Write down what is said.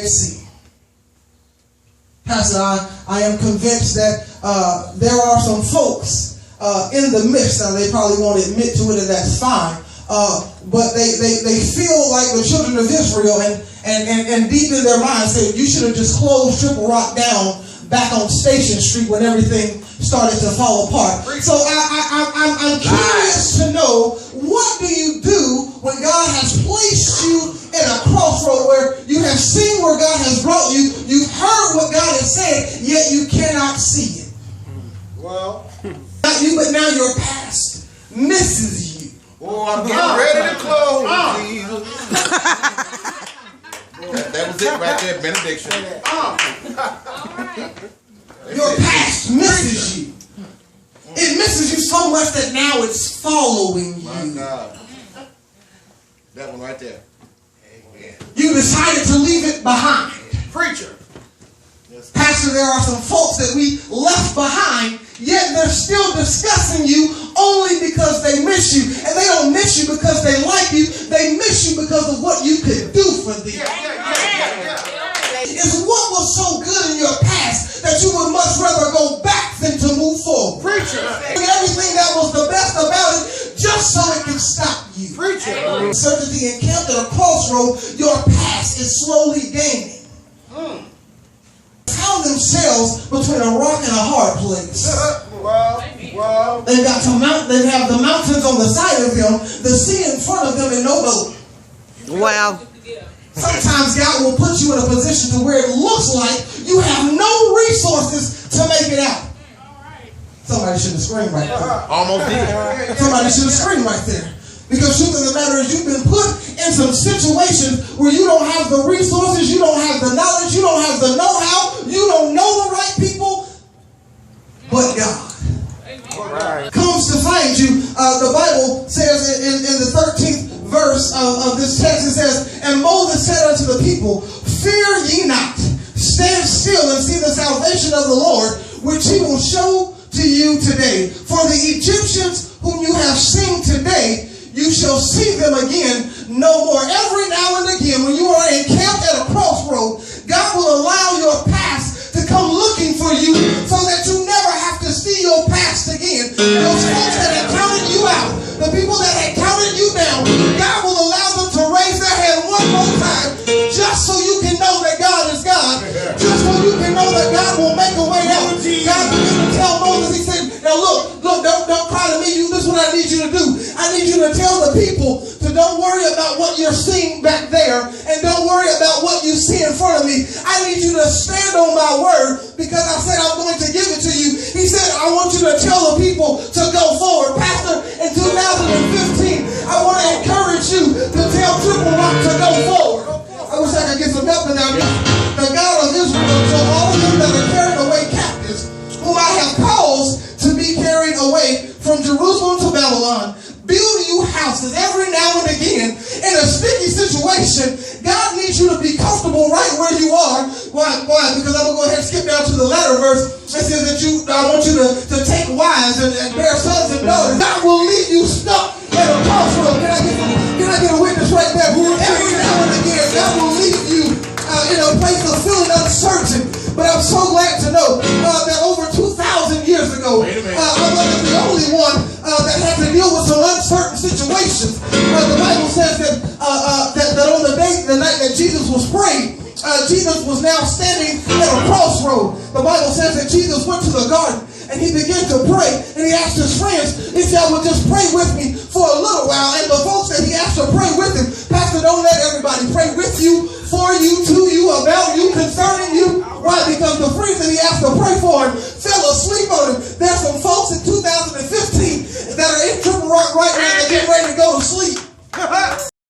see. Pastor, I am convinced that there are some folks in the midst. Now, they probably won't admit to it, and that's fine. But they feel like the children of Israel, and deep in their minds say, you should have just closed Triple Rock down back on Station Street when everything started to fall apart. So I'm curious to know, what do you do when God has placed you in a crossroad where you have seen where God has brought you, you've heard what God has said, yet you cannot see it? Well, Not you, but now your past misses you. Oh, I'm getting ready to close, Jesus. That was it right there, benediction. Your past misses you. It misses you so much that now it's following you. My God. That one right there. Amen. You decided to leave it behind. Preacher. Yes. Pastor, there are some folks that we left behind, yet they're still discussing you only because they miss you. And they don't miss you because they like you. They miss you because of what you could do for them. It's what was so good in your past that you would much rather go back than to move forward. Preacher. Everything that was the best about it, just so it can stop you. Preacher. Certainty encamped at a crossroad, your past is slowly gaining. Found themselves between a rock and a hard place. Well. They have the mountains on the side of them, the sea in front of them, and no boat. Wow. Sometimes God will put you in a position to where it looks like you have no resources to make it out. Somebody should have screamed right there. Almost did. Somebody should have screamed right there. Because truth of the matter is, you've been put in some situations where you don't have the resources, you don't have the knowledge, you don't have the know-how, you don't know the right people, but God comes to find you. The Bible says in the 13th verse of this text, it says, and Moses said unto the people, fear ye not, stand still and see the salvation of the Lord, which he will show to you today. For the Egyptians whom you have seen today, you shall see them again no more. Every now and again, when you are encamped at a crossroad, God will allow your past to come looking for you so that you never have to see your past again. Those folks that had counted you out, the people that had counted you down, God will allow them to raise their hand one more time just so you can know that God is God. Just so you can know that God will make a way out. God began to tell Moses, he said, now look, don't cry to me. This is what I need you to do. I need you to tell the people to don't worry about what you're seeing back there, and don't worry about what you see in front of me. I need you to stand on my word, because I said I'm going to give it to you. He said, I want you to tell the people to go forward. Pastor, in 2015, I want to encourage you to tell Triple Rock to go forward. I wish I could get some help in there. The God of Israel, so all of them that are carried away captives, whom I have caused to be carried away from Jerusalem to Babylon, build you houses every now and again in a sticky situation. God needs you to be comfortable right where you are. Why? Because I'm going to go ahead and skip down to the latter verse. It says that I want you to take wives and bear sons and daughters. God will leave you stuck at a crossroad. Can I get a witness right there? Every now and again, God will leave you in a place of feeling uncertain. But I'm so glad to know that over 2,000 years ago, I wasn't the only one that had to deal with some uncertain situations. The Bible says that on the night that Jesus was praying, Jesus was now standing at a crossroad. The Bible says that Jesus went to the garden and he began to pray, and he asked his friends if y'all would just pray with me for a little while. And the folks that he asked to pray with him, Pastor, don't let everybody pray with you, for you, to you, about you, concerning you. Why? Because the friends that he asked to pray for him